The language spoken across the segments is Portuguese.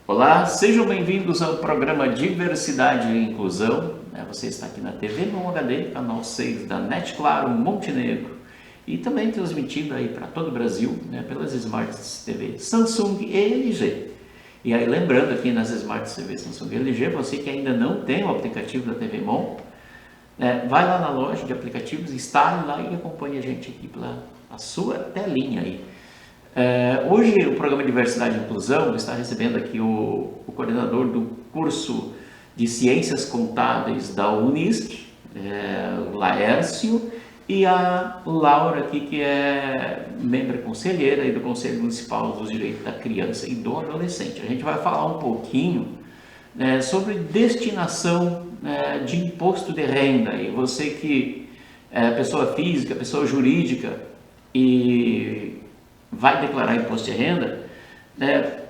Olá, sejam bem-vindos ao programa Diversidade e Inclusão. Você está aqui na TV no HD, canal 6 da NET Claro Montenegro, e também transmitido aí para todo o Brasil, pelas Smart TV Samsung e LG. E aí lembrando aqui nas Smart TV Samsung e LG, você que ainda não tem o aplicativo da TV Mon, vai lá na loja de aplicativos, instale lá e acompanhe a gente aqui pela sua telinha aí. Hoje o programa Diversidade e Inclusão está recebendo aqui o coordenador do curso de Ciências Contábeis da Unisc, o Laércio, e a Laura aqui, que é membro conselheira aí do Conselho Municipal dos Direitos da Criança e do Adolescente. A gente vai falar um pouquinho sobre destinação de imposto de renda. E você que é pessoa física, pessoa jurídica e vai declarar imposto de renda,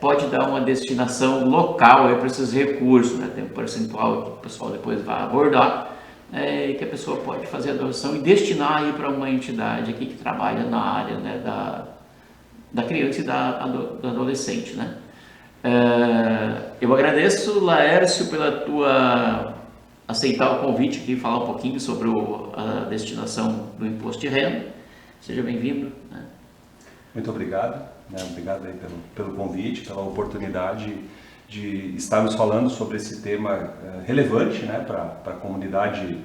pode dar uma destinação local para esses recursos, tem um percentual que o pessoal depois vai abordar, que a pessoa pode fazer a doação e destinar aí para uma entidade aqui que trabalha na área da criança e do adolescente. Eu agradeço, Laércio, pela tua aceitar o convite aqui e falar um pouquinho sobre a destinação do imposto de renda. Seja bem-vindo. Muito obrigado, obrigado aí pelo convite, pela oportunidade de estarmos falando sobre esse tema relevante para a comunidade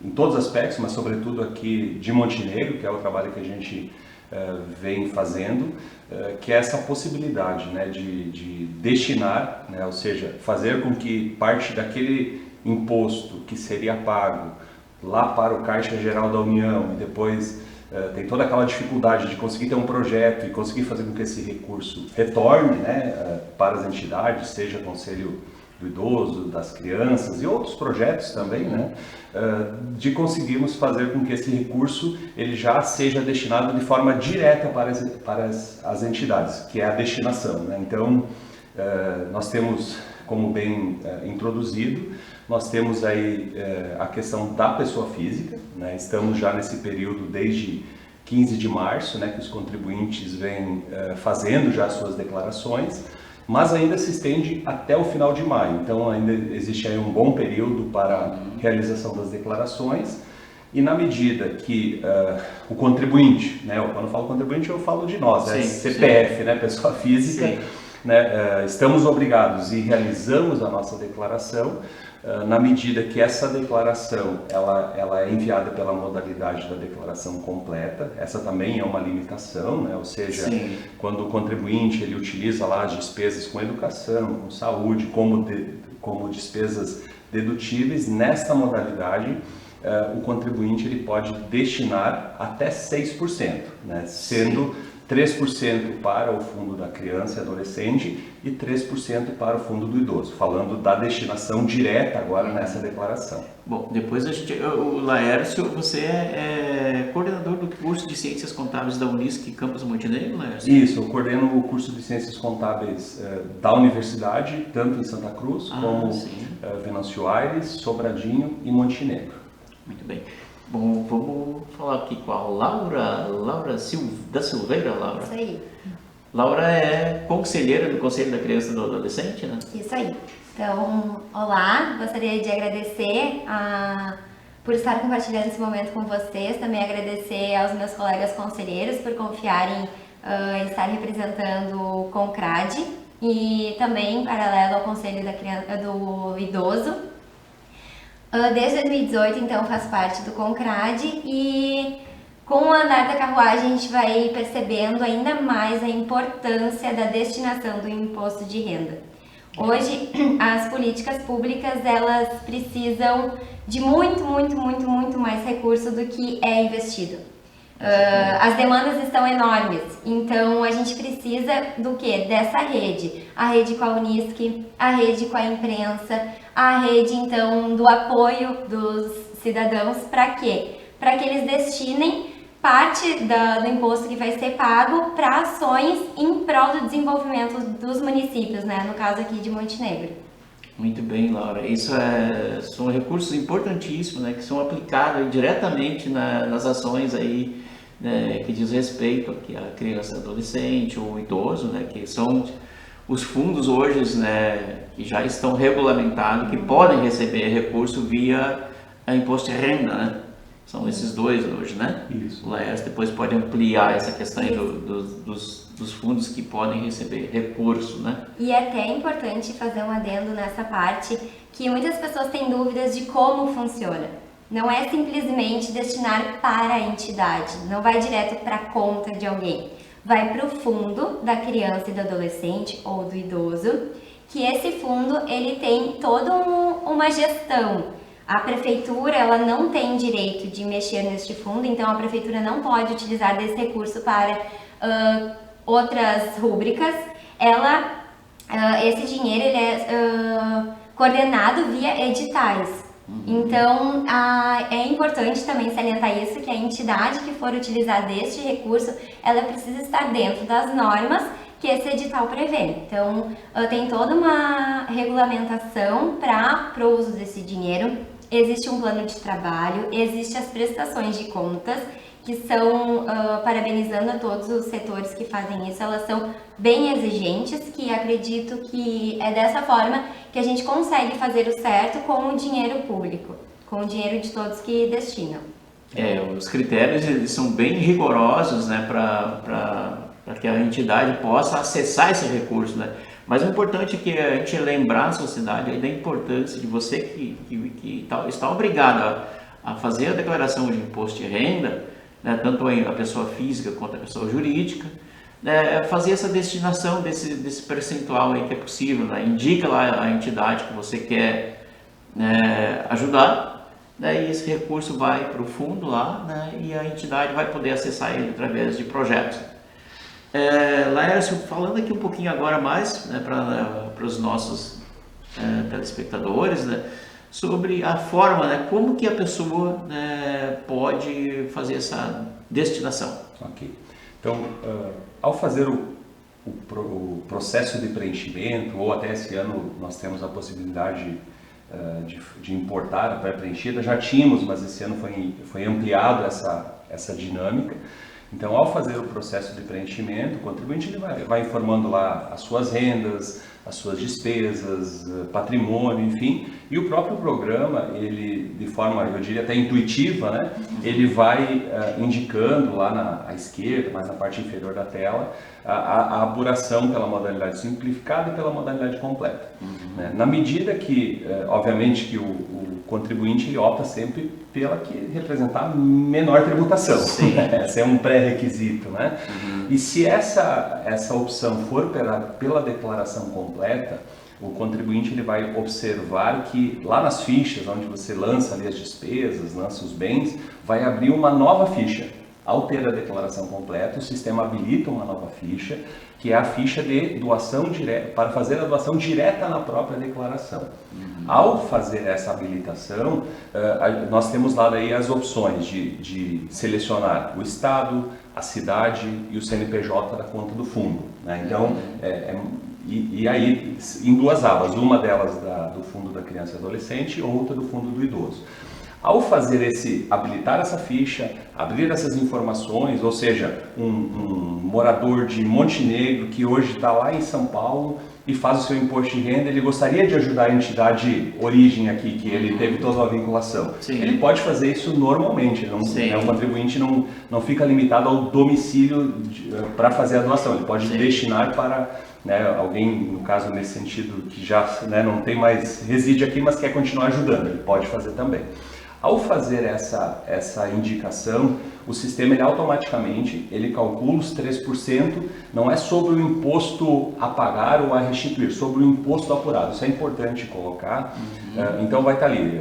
em todos os aspectos, mas sobretudo aqui de Montenegro, que é o trabalho que a gente vem fazendo, que é essa possibilidade de destinar, ou seja, fazer com que parte daquele imposto que seria pago lá para o Caixa Geral da União e depois tem toda aquela dificuldade de conseguir ter um projeto e conseguir fazer com que esse recurso retorne para as entidades, seja Conselho do Idoso, das Crianças e outros projetos também, de conseguirmos fazer com que esse recurso ele já seja destinado de forma direta para as entidades, que é a destinação. Então, nós temos, como bem introduzido, nós temos aí a questão da pessoa física, estamos já nesse período desde 15 de março, que os contribuintes vêm fazendo já suas declarações, mas ainda se estende até o final de maio, então ainda existe aí um bom período para a realização das declarações, e na medida que o contribuinte, quando eu falo contribuinte eu falo de nós, sim, CPF, sim. Pessoa física, estamos obrigados e realizamos a nossa declaração, na medida que essa declaração ela é enviada pela modalidade da declaração completa. Essa também é uma limitação, ou seja, sim, quando o contribuinte ele utiliza lá as despesas com educação, com saúde, como despesas dedutíveis, nesta modalidade o contribuinte ele pode destinar até 6%, sendo 3% para o fundo da criança e adolescente e 3% para o fundo do idoso, falando da destinação direta agora nessa declaração. Bom, depois o Laércio, você é coordenador do curso de Ciências Contábeis da Unisc Campus Montenegro, Laércio? Isso, eu coordeno o curso de Ciências Contábeis da Universidade, tanto em Santa Cruz como Venâncio Aires, Sobradinho e Montenegro. Muito bem. Bom, vamos falar aqui com a Laura da Silveira, Laura. Isso aí. Laura é conselheira do Conselho da Criança e do Adolescente, Isso aí. Então, olá, gostaria de agradecer por estar compartilhando esse momento com vocês, também agradecer aos meus colegas conselheiros por confiarem em estar representando o CONCRAD e também, em paralelo ao Conselho do Idoso. Desde 2018, então, faço parte do CONCRAD e com o andar da carruagem a gente vai percebendo ainda mais a importância da destinação do imposto de renda. Hoje, as políticas públicas, elas precisam de muito mais recurso do que é investido. As demandas estão enormes, então a gente precisa do quê? Dessa rede. A rede com a Unisc, a rede com a imprensa, a rede então do apoio dos cidadãos. Para quê? Para que eles destinem parte do imposto que vai ser pago para ações em prol do desenvolvimento dos municípios, no caso aqui de Montenegro. Muito bem, Laura. Isso são recursos importantíssimos, que são aplicados diretamente nas ações aí, que diz respeito aqui à criança e adolescente ou idoso, que são os fundos hoje, né, que já estão regulamentados, que podem receber recurso via imposto de renda, né? São esses dois hoje, né? Isso. O Laércio depois pode ampliar essa questão aí dos fundos que podem receber recurso, né? E é até importante fazer um adendo nessa parte, que muitas pessoas têm dúvidas de como funciona. Não é simplesmente destinar para a entidade, não vai direto para a conta de alguém. Vai para o fundo da criança e do adolescente ou do idoso, que esse fundo ele tem toda uma gestão. A prefeitura ela não tem direito de mexer neste fundo, então a prefeitura não pode utilizar desse recurso para outras rúbricas. Esse dinheiro ele é coordenado via editais. Então é importante também salientar isso, que a entidade que for utilizar deste recurso, ela precisa estar dentro das normas que esse edital prevê. Então tem toda uma regulamentação para o uso desse dinheiro. Existe um plano de trabalho, existem as prestações de contas, que são, parabenizando a todos os setores que fazem isso, elas são bem exigentes, que acredito que é dessa forma que a gente consegue fazer o certo com o dinheiro público, com o dinheiro de todos que destinam. Os critérios eles são bem rigorosos, né, para que a entidade possa acessar esse recurso, né? Mas o importante é que a gente lembrar a sociedade aí da importância de você que está obrigado a fazer a declaração de imposto de renda, né, tanto a pessoa física quanto a pessoa jurídica, né, fazer essa destinação desse percentual aí que é possível, né? Indica lá a entidade que você quer, né, ajudar, né, e esse recurso vai para o fundo lá, né, e a entidade vai poder acessar ele através de projetos. Laércio, falando aqui um pouquinho agora mais, né, para os nossos telespectadores, né, sobre a forma, né, como que a pessoa, né, pode fazer essa destinação. Ok. Então, ao fazer o processo de preenchimento, ou até esse ano nós temos a possibilidade de importar a pré-preenchida, já tínhamos, mas esse ano foi ampliado essa dinâmica. Então, ao fazer o processo de preenchimento, o contribuinte ele vai informando lá as suas rendas, as suas despesas, patrimônio, enfim, e o próprio programa, ele, de forma, eu diria até intuitiva, né, ele vai indicando lá à esquerda, mais na parte inferior da tela, a apuração pela modalidade simplificada e pela modalidade completa. Né? Na medida que, obviamente, que o contribuinte ele opta sempre pela que representar menor tributação. Né? Esse é um pré-requisito, né? E se essa opção for pela declaração completa, o contribuinte ele vai observar que lá nas fichas, onde você lança ali as despesas, lança os bens, vai abrir uma nova ficha. Ao ter a declaração completa, o sistema habilita uma nova ficha, que é a ficha de doação direta, para fazer a doação direta na própria declaração. Ao fazer essa habilitação, nós temos lá daí as opções de selecionar o estado, a cidade e o CNPJ da conta do fundo. Né? Então, e aí em duas abas, uma delas do fundo da criança e adolescente, outra do fundo do idoso. Ao fazer habilitar essa ficha, abrir essas informações, ou seja, um morador de Montenegro que hoje está lá em São Paulo e faz o seu imposto de renda, ele gostaria de ajudar a entidade origem aqui, que ele teve toda a vinculação. Sim. Ele pode fazer isso normalmente, o contribuinte não fica limitado ao domicílio para fazer a doação, ele pode destinar para alguém, no caso nesse sentido, que já não tem mais, reside aqui, mas quer continuar ajudando, ele pode fazer também. Ao fazer essa indicação, o sistema automaticamente calcula os 3%, não é sobre o imposto a pagar ou a restituir, sobre o imposto apurado. Isso é importante colocar. Então vai estar ali,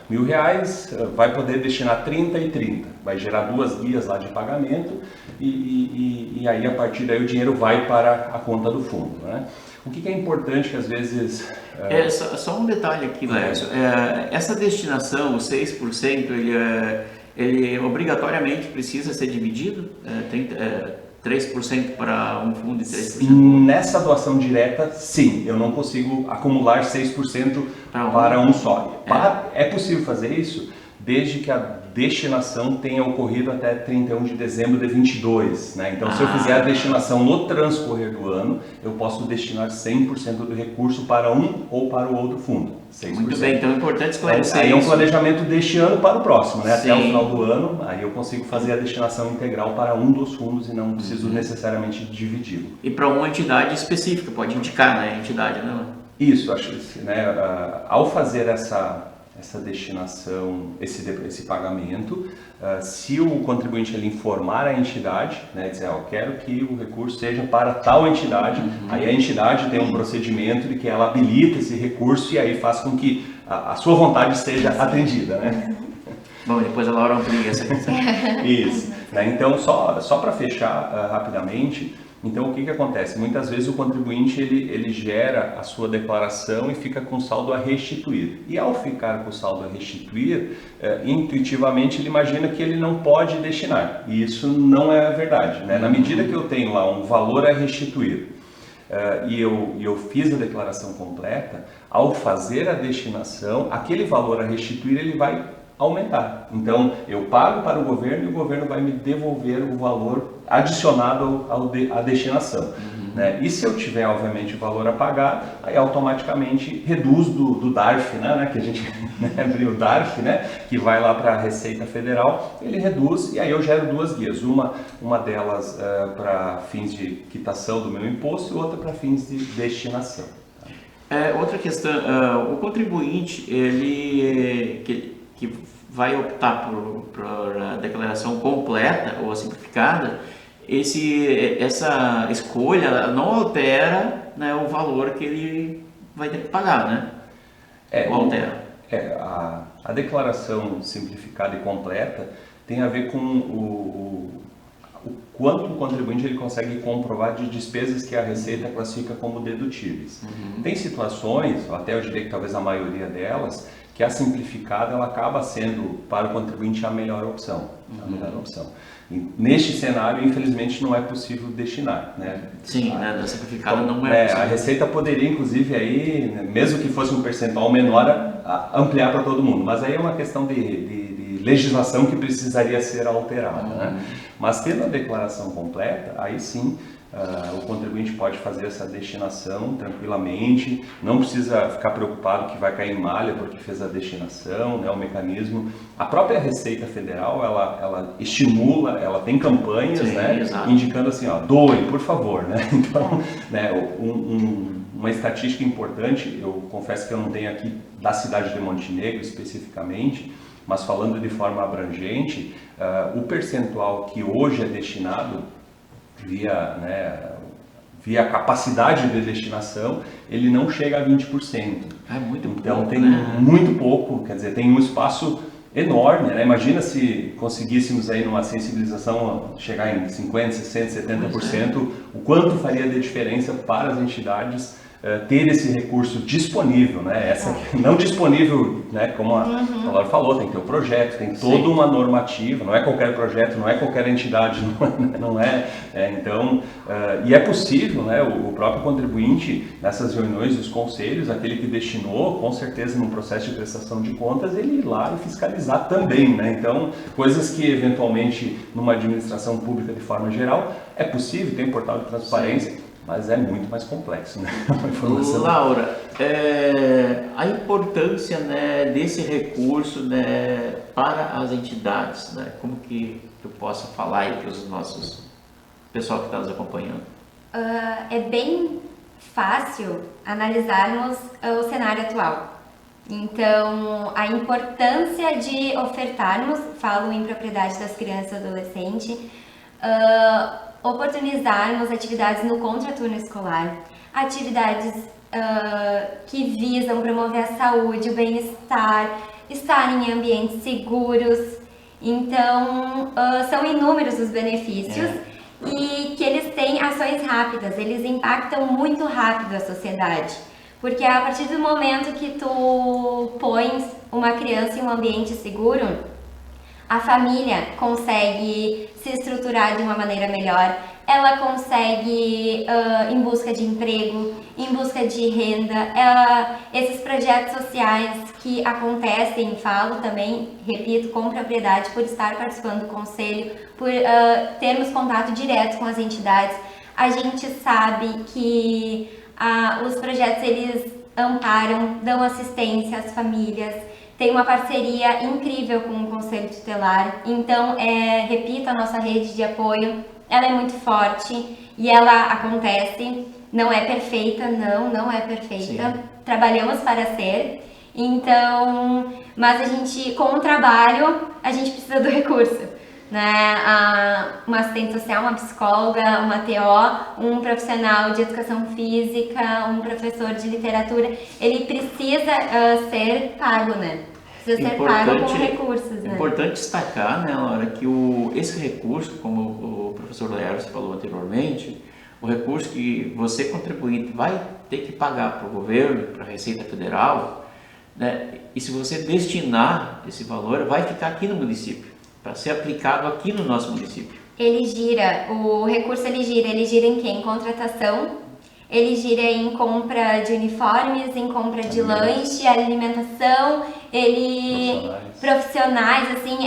R$1.000, vai poder destinar 30 e 30, vai gerar duas guias lá de pagamento e aí a partir daí o dinheiro vai para a conta do fundo. Né? O que é importante que às vezes... Só um detalhe aqui, Laércio. Essa destinação, o 6%, ele obrigatoriamente precisa ser dividido? 3% para um fundo e 3%? Nessa doação direta, sim. Eu não consigo acumular 6% para um só. É possível fazer isso desde que a destinação tenha ocorrido até 31 de dezembro de 22, né? Então, se eu fizer a destinação no transcorrer do ano, eu posso destinar 100% do recurso para um ou para o outro fundo. 6%. Muito bem, então é importante esclarecer aí é um planejamento deste ano para o próximo, né? Sim. Até o final do ano, aí eu consigo fazer a destinação integral para um dos fundos e não preciso necessariamente dividi-lo. E para uma entidade específica, pode indicar, né? A entidade, né? Isso, acho que, né, ao fazer essa destinação, esse pagamento, se o contribuinte ele informar a entidade, né, dizer, eu quero que o recurso seja para tal entidade, aí a entidade tem um procedimento de que ela habilita esse recurso e aí faz com que a sua vontade seja atendida, né? Bom, depois a Laura amplia essa questão. Isso, né? Então só para fechar rapidamente, então o que acontece? Muitas vezes o contribuinte ele gera a sua declaração e fica com saldo a restituir. E ao ficar com o saldo a restituir, intuitivamente ele imagina que ele não pode destinar. E isso não é verdade, né? Na medida que eu tenho lá um valor a restituir e eu fiz a declaração completa, ao fazer a destinação, aquele valor a restituir ele vai aumentar. Então, eu pago para o governo e o governo vai me devolver o valor adicionado à destinação. Né? E se eu tiver, obviamente, o valor a pagar, aí automaticamente reduz do DARF, né? Que a gente abriu o DARF, né? Que vai lá para a Receita Federal, ele reduz e aí eu gero duas guias. Uma delas para fins de quitação do meu imposto e outra para fins de destinação. Outra questão, o contribuinte, ele que vai optar por a declaração completa ou simplificada, essa escolha não altera, né, o valor que ele vai ter que pagar, né? Ou altera? A declaração simplificada e completa tem a ver com o quanto o contribuinte ele consegue comprovar de despesas que a Receita classifica como dedutíveis. Tem situações, até eu diria que talvez a maioria delas, que a simplificada ela acaba sendo para o contribuinte a melhor opção. E neste cenário, infelizmente, não é possível destinar, né? Sim, né? Da simplificada não é possível. A Receita poderia, inclusive, aí, né, mesmo que fosse um percentual menor, ampliar para todo mundo. Mas aí é uma questão de legislação que precisaria ser alterada, né? Mas tendo a declaração completa, aí sim, o contribuinte pode fazer essa destinação tranquilamente, não precisa ficar preocupado que vai cair em malha porque fez a destinação, né, o mecanismo. A própria Receita Federal, ela estimula, ela tem campanhas, sim, né, indicando assim, ó, doe, por favor, né? Então, né, uma estatística importante, eu confesso que eu não tenho aqui da cidade de Montenegro especificamente, mas falando de forma abrangente, o percentual que hoje é destinado via capacidade de destinação, ele não chega a 20%. É muito pouco, então tem, né? Muito pouco, quer dizer, tem um espaço enorme, né? Imagina se conseguíssemos aí numa sensibilização chegar em 50%, 60%, 70%, o quanto faria de diferença para as entidades ter esse recurso disponível, né? Não disponível, né? Como a Laura falou, tem que ter um projeto, tem toda uma normativa, não é qualquer projeto, não é qualquer entidade, não é. Então, e é possível, né? O próprio contribuinte, nessas reuniões dos conselhos, aquele que destinou, com certeza no processo de prestação de contas, ele ir lá e fiscalizar também, né? Então, coisas que eventualmente numa administração pública de forma geral é possível, tem um portal de transparência, mas é muito mais complexo, né? Laura, a importância, né, desse recurso, né, para as entidades, né? Como que eu posso falar aí para os nossos pessoal que está nos acompanhando? É bem fácil analisarmos o cenário atual. Então, a importância de ofertarmos, falo em propriedade das crianças e adolescentes, oportunizarmos atividades no contraturno escolar, atividades que visam promover a saúde, o bem-estar, estar em ambientes seguros. Então, são inúmeros os benefícios e que eles têm ações rápidas, eles impactam muito rápido a sociedade. Porque a partir do momento que tu pões uma criança em um ambiente seguro, a família consegue se estruturar de uma maneira melhor, ela consegue em busca de emprego, em busca de renda, esses projetos sociais que acontecem, falo também, repito, com propriedade, por estar participando do conselho, por termos contato direto com as entidades, a gente sabe que os projetos eles amparam, dão assistência às famílias, tem uma parceria incrível com o Conselho Tutelar, então, repito, a nossa rede de apoio, ela é muito forte e ela acontece, não é perfeita, não é perfeita, sim. Trabalhamos para ser, então, mas a gente, com o trabalho, a gente precisa do recurso, né? Uma assistente social, uma psicóloga, uma TO, um profissional de educação física, um professor de literatura, ele precisa ser pago, né? Precisa ser pago com recursos, né? É importante destacar, né, Laura, que esse recurso, como o professor Laércio falou anteriormente, o recurso que você, contribuinte, vai ter que pagar para o governo, para a Receita Federal, né, e se você destinar esse valor, vai ficar aqui no município, para ser aplicado aqui no nosso município. O recurso ele gira em quê? Em contratação, ele gira em compra de uniformes, em compra de lanche, alimentação, profissionais, assim,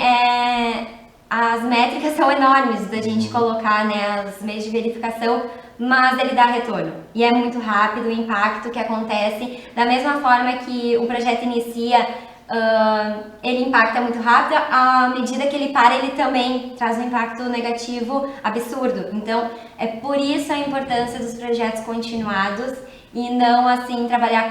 as métricas são enormes da gente colocar, né, os meios de verificação, mas ele dá retorno. E é muito rápido o impacto que acontece, da mesma forma que o projeto inicia, ele impacta muito rápido, à medida que ele para, ele também traz um impacto negativo absurdo. Então, é por isso a importância dos projetos continuados e não, assim, trabalhar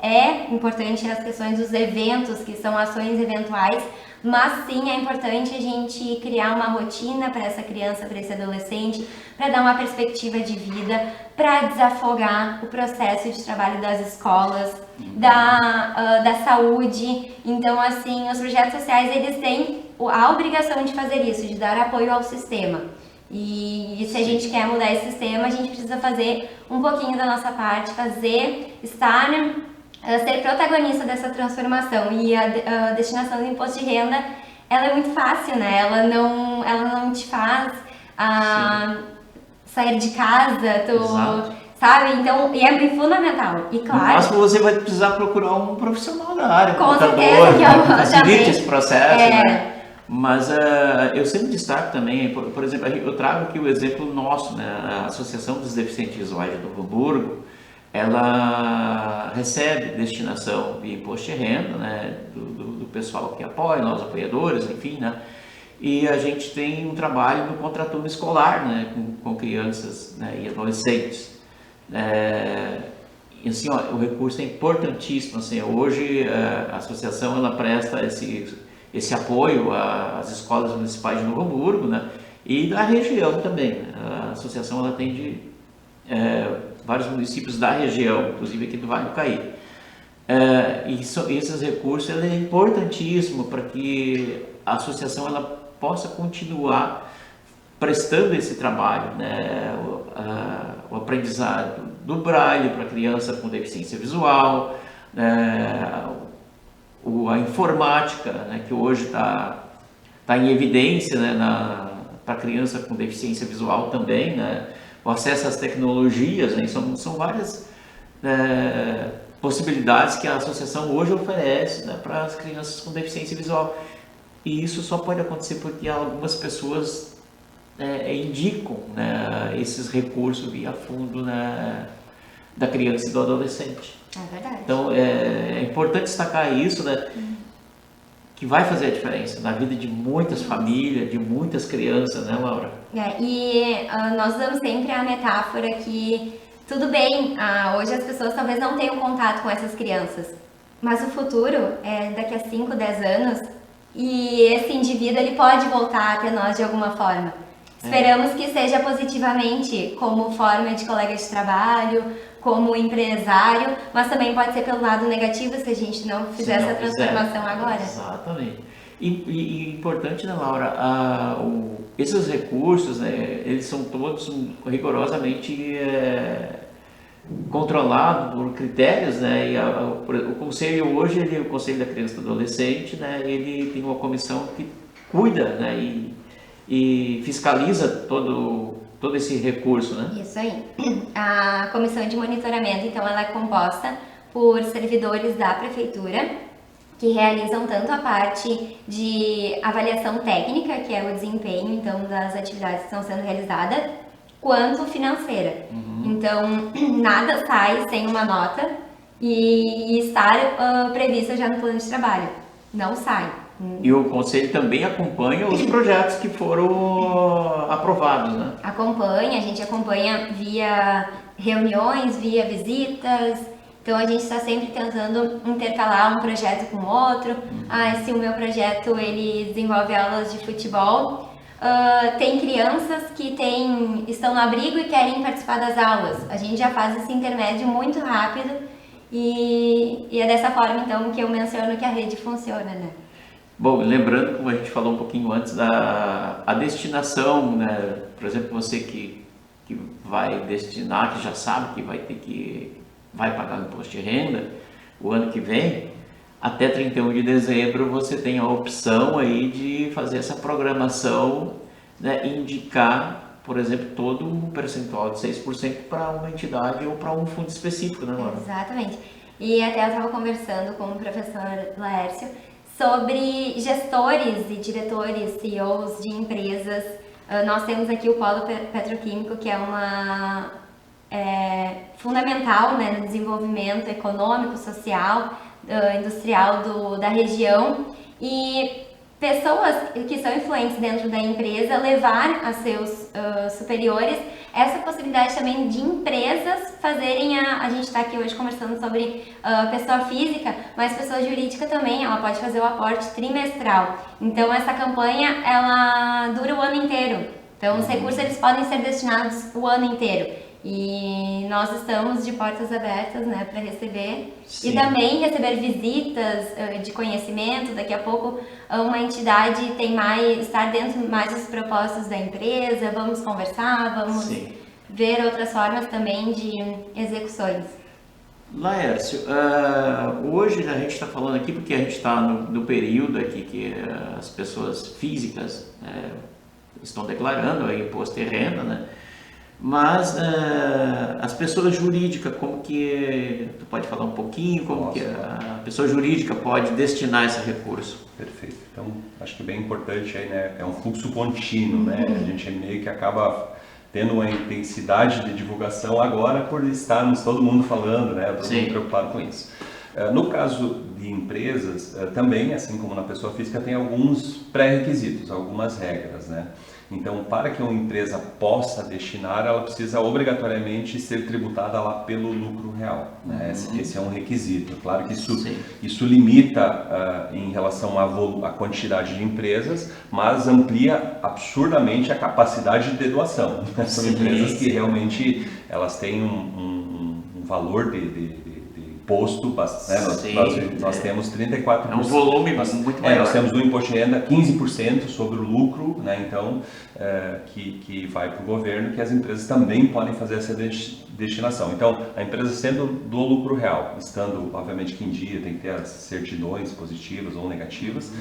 é importante as questões dos eventos, que são ações eventuais, mas sim é importante a gente criar uma rotina para essa criança, para esse adolescente, para dar uma perspectiva de vida, para desafogar o processo de trabalho das escolas, da saúde. Então, assim, os projetos sociais, eles têm a obrigação de fazer isso, de dar apoio ao sistema. E se a gente quer mudar esse sistema, a gente precisa fazer um pouquinho da nossa parte, ser protagonista dessa transformação. E a destinação do imposto de renda, ela é muito fácil, né? Ela não te faz sair de casa, sabe? Então, e é fundamental. E claro, no máximo você vai precisar procurar um profissional da área, com certeza, que facilite esse processo, né? Mas eu sempre destaco também, por exemplo, eu trago aqui o exemplo nosso, né? A Associação dos Deficientes Visuais de Novo Hamburgo, ela recebe destinação de imposto de renda, né, do pessoal que apoia, nós apoiadores, enfim, né, e a gente tem um trabalho no contraturno escolar, né, com crianças, né, e adolescentes. E assim, o recurso é importantíssimo. Assim, hoje a associação ela presta esse apoio às escolas municipais de Novo Hamburgo, né, e da região também, né. A associação ela atende vários municípios da região, inclusive aqui do Vale do Caí. Esses recursos é importantíssimo para que a associação ela possa continuar prestando esse trabalho, né? O aprendizado do braille para criança com deficiência visual, a informática, né, que hoje está em evidência, né, para criança com deficiência visual também, né, o acesso às tecnologias, né, são várias possibilidades que a associação hoje oferece, né, para as crianças com deficiência visual. E isso só pode acontecer porque algumas pessoas indicam, né, esses recursos via fundo, né, da criança e do adolescente. É verdade. Então é importante destacar isso, né, que vai fazer a diferença na vida de muitas famílias, de muitas crianças, né, Laura? Nós usamos sempre a metáfora que tudo bem, hoje as pessoas talvez não tenham contato com essas crianças, mas o futuro é daqui a 5, 10 anos e esse indivíduo ele pode voltar até nós de alguma forma. Esperamos que seja positivamente, como forma de colega de trabalho, como empresário, mas também pode ser pelo lado negativo se a gente não fizer essa transformação agora. Exatamente. E importante, né, Laura, esses recursos, né, eles são todos rigorosamente controlados por critérios, né, e o conselho hoje, o Conselho da Criança e do Adolescente, né, ele tem uma comissão que cuida, né, e fiscaliza todo esse recurso, né? Isso aí. A comissão de monitoramento, então, ela é composta por servidores da prefeitura que realizam tanto a parte de avaliação técnica, que é o desempenho, então, das atividades que estão sendo realizadas, quanto financeira. Então, nada sai sem uma nota e estar prevista já no plano de trabalho. Não sai. E o Conselho também acompanha os projetos que foram aprovados, né? Acompanha, a gente acompanha via reuniões, via visitas. Então a gente está sempre tentando intercalar um projeto com o outro. Se o meu projeto ele desenvolve aulas de futebol, tem crianças que estão no abrigo e querem participar das aulas. A gente já faz esse intermédio muito rápido e é dessa forma então que eu menciono que a rede funciona, né? Bom, lembrando, como a gente falou um pouquinho antes, a destinação, né? Por exemplo, você que vai destinar, que já sabe que vai pagar o imposto de renda o ano que vem, até 31 de dezembro você tem a opção aí de fazer essa programação, né? Indicar, por exemplo, todo um percentual de 6% para uma entidade ou para um fundo específico, né, Laura? Exatamente. E até eu estava conversando com o professor Laércio sobre gestores e diretores, CEOs de empresas. Nós temos aqui o Polo Petroquímico, que é fundamental, né, no desenvolvimento econômico, social, industrial da região. E pessoas que são influentes dentro da empresa levar a seus superiores essa possibilidade também de empresas fazerem a gente está aqui hoje conversando sobre pessoa física, mas pessoa jurídica também, ela pode fazer o aporte trimestral. Então essa campanha, ela dura o ano inteiro. Então os recursos eles podem ser destinados o ano inteiro. E nós estamos de portas abertas, né, para receber. Sim. E também receber visitas de conhecimento. Daqui a pouco uma entidade estar dentro mais dos propósitos da empresa, vamos conversar, vamos Sim. ver outras formas também de execuções. Laércio, hoje a gente está falando aqui porque a gente está no período aqui que as pessoas físicas estão declarando o imposto de renda, né? Mas as pessoas jurídicas, como que tu pode falar um pouquinho, como que a pessoa jurídica pode destinar esse recurso? Perfeito. Então, acho que bem importante aí, né? É um fluxo contínuo, né? A gente meio que acaba tendo uma intensidade de divulgação agora por estarmos todo mundo falando, né? Todo mundo preocupado com isso. No caso de empresas, também, assim como na pessoa física, tem alguns pré-requisitos, algumas regras, né? Então, para que uma empresa possa destinar, ela precisa obrigatoriamente ser tributada lá pelo lucro real, né? Esse é um requisito. Claro que isso limita em relação à quantidade de empresas, mas amplia absurdamente a capacidade de doação. São empresas que realmente elas têm um valor de imposto, né? Nós temos 34%. É um volume muito maior. Nós temos do imposto de renda 15% sobre o lucro, né? Então, que vai para o governo, que as empresas também podem fazer essa destinação. Então, a empresa sendo do lucro real, estando, obviamente, que em dia tem que ter as certidões positivas ou negativas,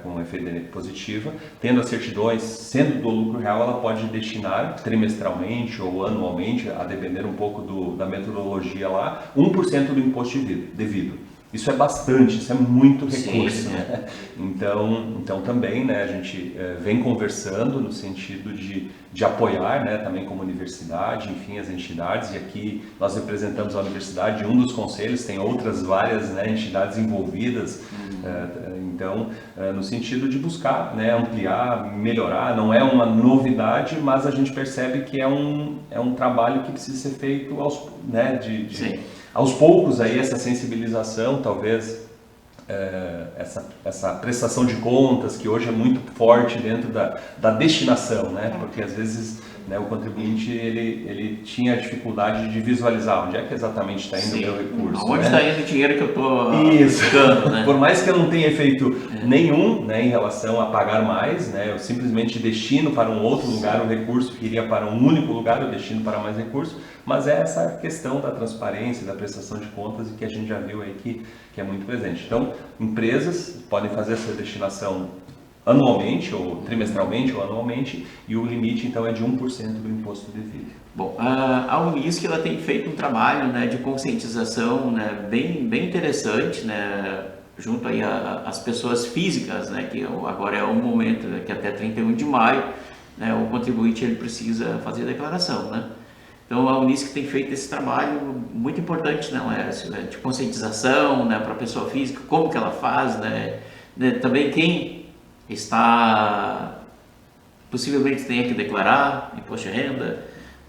com efeito positiva, tendo as certidões sendo do lucro real, ela pode destinar trimestralmente ou anualmente, a depender um pouco da metodologia lá, 1% do imposto devido. Isso é bastante, isso é muito recurso, né? Então também, né, a gente vem conversando no sentido de apoiar, né, também como universidade, enfim, as entidades, e aqui nós representamos a universidade, um dos conselhos, tem outras várias, né, entidades envolvidas, então, no sentido de buscar, né, ampliar, melhorar, não é uma novidade, mas a gente percebe que é um trabalho que precisa ser feito aos poucos, aí essa sensibilização, talvez essa prestação de contas que hoje é muito forte dentro da destinação, né? Porque às vezes, né, o contribuinte ele tinha a dificuldade de visualizar onde é que exatamente está indo o meu recurso. Onde está indo o dinheiro que eu estou buscando, né? Por mais que eu não tenha feito nenhum, né, em relação a pagar mais, né, eu simplesmente destino para um outro lugar o recurso que iria para um único lugar, eu destino para mais recurso, mas é essa questão da transparência, da prestação de contas e que a gente já viu aí que é muito presente. Então, empresas podem fazer essa destinação anualmente, ou trimestralmente ou anualmente, e o limite então é de 1% do imposto devido. Bom, a Unisc ela tem feito um trabalho, né, de conscientização, né, bem interessante, né, junto aí às pessoas físicas, né, que agora é o momento, né, que até 31 de maio, né, o contribuinte ele precisa fazer a declaração, né? Então a Unisc tem feito esse trabalho muito importante, né, Laércio, né, de conscientização, né, para a pessoa física, como que ela faz, né, também quem está possivelmente tenha que declarar imposto de renda.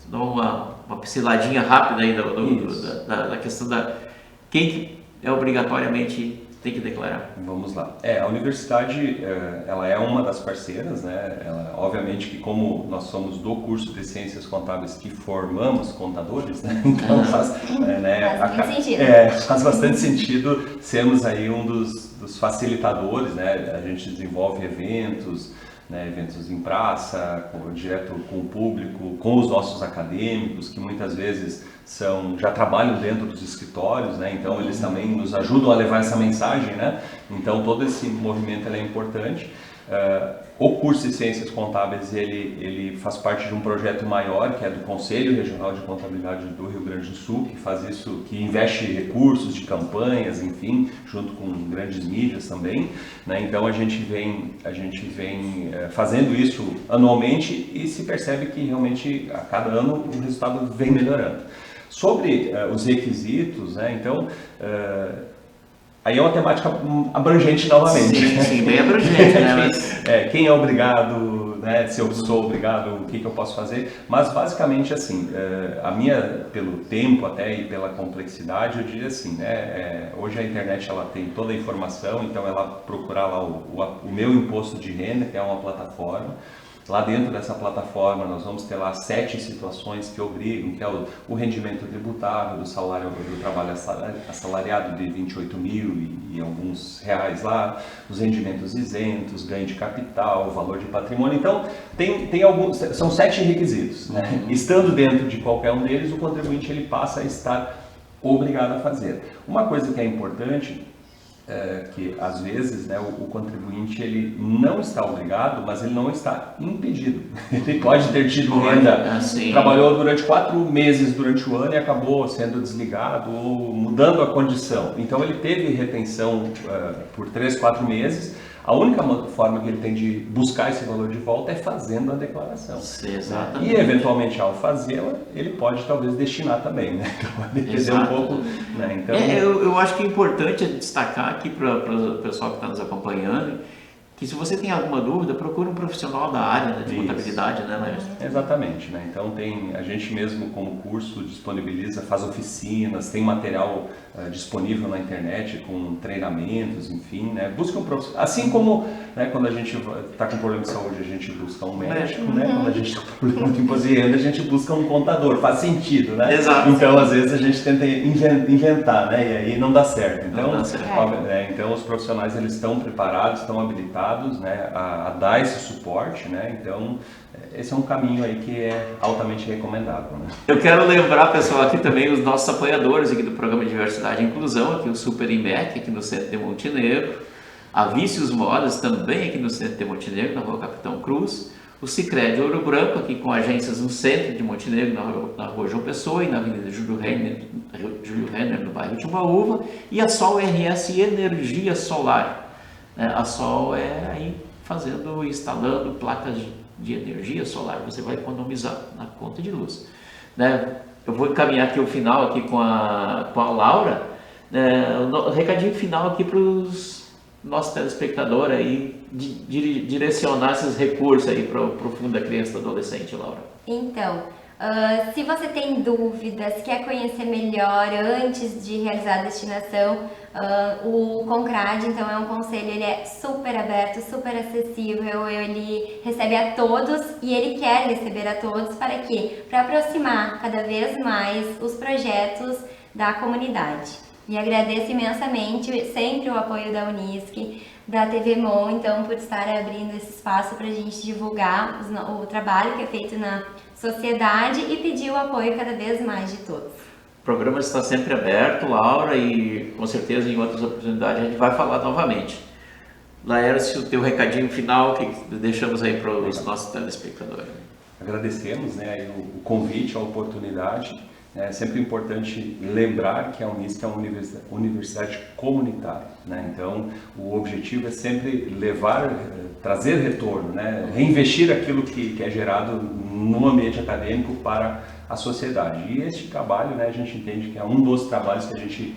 Dá uma pinceladinha rápida aí da questão da quem obrigatoriamente tem que declarar. Vamos lá. A universidade, ela é uma das parceiras, né? Ela, obviamente que como nós somos do curso de Ciências Contábeis que formamos contadores, né? Então faz bastante sentido sermos aí um dos facilitadores, né? A gente desenvolve eventos, né, eventos em praça, direto com o público, com os nossos acadêmicos, que muitas vezes já trabalham dentro dos escritórios, né, então eles também nos ajudam a levar essa mensagem, né, então todo esse movimento é importante. O curso de Ciências Contábeis ele faz parte de um projeto maior, que é do Conselho Regional de Contabilidade do Rio Grande do Sul, que faz isso, que investe recursos de campanhas, enfim, junto com grandes mídias também, né? Então a gente vem fazendo isso anualmente e se percebe que realmente a cada ano o resultado vem melhorando. Sobre os requisitos, né? Então aí é uma temática abrangente novamente. Sim, bem abrangente, né? Mas... quem é obrigado, né? Se eu sou obrigado, o que eu posso fazer? Mas basicamente assim, pelo tempo até e pela complexidade, eu diria assim, né? Hoje a internet ela tem toda a informação, então ela procurar lá o meu imposto de renda, que é uma plataforma. Lá dentro dessa plataforma nós vamos ter lá 7 situações que obrigam, que é o rendimento tributável do salário do trabalho assalariado de 28 mil e alguns reais lá, os rendimentos isentos, ganho de capital, valor de patrimônio. Então tem alguns, são 7 requisitos, né? Estando dentro de qualquer um deles, o contribuinte ele passa a estar obrigado a fazer. Uma coisa que é importante que às vezes, né, o contribuinte ele não está obrigado, mas ele não está impedido. Ele pode ter tido renda, trabalhou durante 4 meses durante o ano e acabou sendo desligado ou mudando a condição. Então ele teve retenção por 3, 4 meses. A única forma que ele tem de buscar esse valor de volta é fazendo a declaração. Exatamente. E eventualmente ao fazê-la, ele pode talvez destinar também, né? Então vai depender um pouco, né? Então, eu acho que é importante destacar aqui para o pessoal que está nos acompanhando, que se você tem alguma dúvida, procure um profissional da área, né, de contabilidade, né, Laércio? Exatamente, né? Então a gente mesmo como curso disponibiliza, faz oficinas, tem material disponível na internet com treinamentos, enfim, né? Busca um profissional, assim como, né, quando a gente está com problema de saúde, a gente busca um médico, né? Quando a gente está com problema de imposto de renda, a gente busca um contador, faz sentido, né? Exato. Então às vezes a gente tenta inventar, né? E aí não dá certo. Então, então os profissionais eles estão preparados, estão habilitados, né, a dar esse suporte, né? Então esse é um caminho aí que é altamente recomendável, né? Eu quero lembrar, pessoal, aqui também os nossos apoiadores aqui do programa de Diversidade e Inclusão, aqui o Super IMEC, aqui no centro de Montenegro, a Vícios Modas também aqui no centro de Montenegro, na rua Capitão Cruz, o Sicredi Ouro Branco, aqui com agências no centro de Montenegro, na rua João Pessoa e na Avenida Júlio Renner, no bairro Timbaúva, e a Sol RS Energia Solar. A Sol é aí instalando placas de energia solar, você vai economizar na conta de luz, né? Eu vou encaminhar aqui o final aqui com a Laura, o recadinho final aqui para os nossos telespectadores aí, direcionar esses recursos aí para o Fundo da Criança e do Adolescente, Laura. Então, se você tem dúvidas, quer conhecer melhor antes de realizar a destinação, o Concrad, então, é um conselho, ele é super aberto, super acessível, ele recebe a todos e ele quer receber a todos para quê? Para aproximar cada vez mais os projetos da comunidade. E agradeço imensamente sempre o apoio da Unisc, da TV Mon, então, por estar abrindo esse espaço para a gente divulgar o trabalho que é feito na sociedade e pedir o apoio cada vez mais de todos. O programa está sempre aberto, Laura, e com certeza em outras oportunidades a gente vai falar novamente. Laércio, o teu recadinho final que deixamos aí para os nossos telespectadores. Agradecemos, né, aí o convite, a oportunidade. É sempre importante lembrar que a Unisc é uma universidade comunitária, né? Então, o objetivo é sempre trazer retorno, né? Reinvestir aquilo que é gerado no ambiente acadêmico para a sociedade. E este trabalho, né, a gente entende que é um dos trabalhos que a gente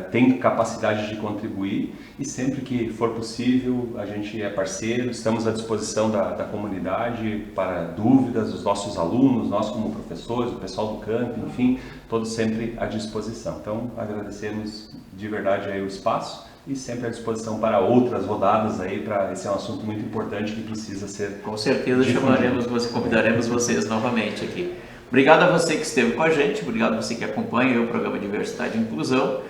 tem capacidade de contribuir, e sempre que for possível a gente é parceiro, estamos à disposição da comunidade para dúvidas, os nossos alunos, nós como professores, o pessoal do campo, enfim, todos sempre à disposição. Então agradecemos de verdade aí o espaço e sempre à disposição para outras rodadas aí, esse é um assunto muito importante que precisa ser com certeza convidaremos vocês novamente aqui. Obrigado a você que esteve com a gente, obrigado a você que acompanha o programa Diversidade e Inclusão.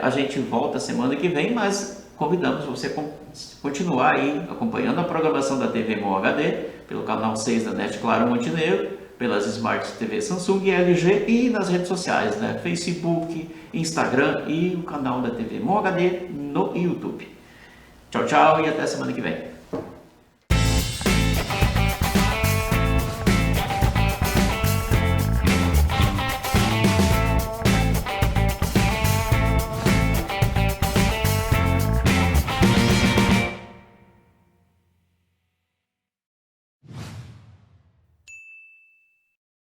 A gente volta semana que vem, mas convidamos você a continuar aí acompanhando a programação da TV Mon HD, pelo canal 6 da NET Claro Montenegro, pelas Smart TV Samsung e LG e nas redes sociais, né? Facebook, Instagram e o canal da TV Mon HD no YouTube. Tchau, tchau e até semana que vem.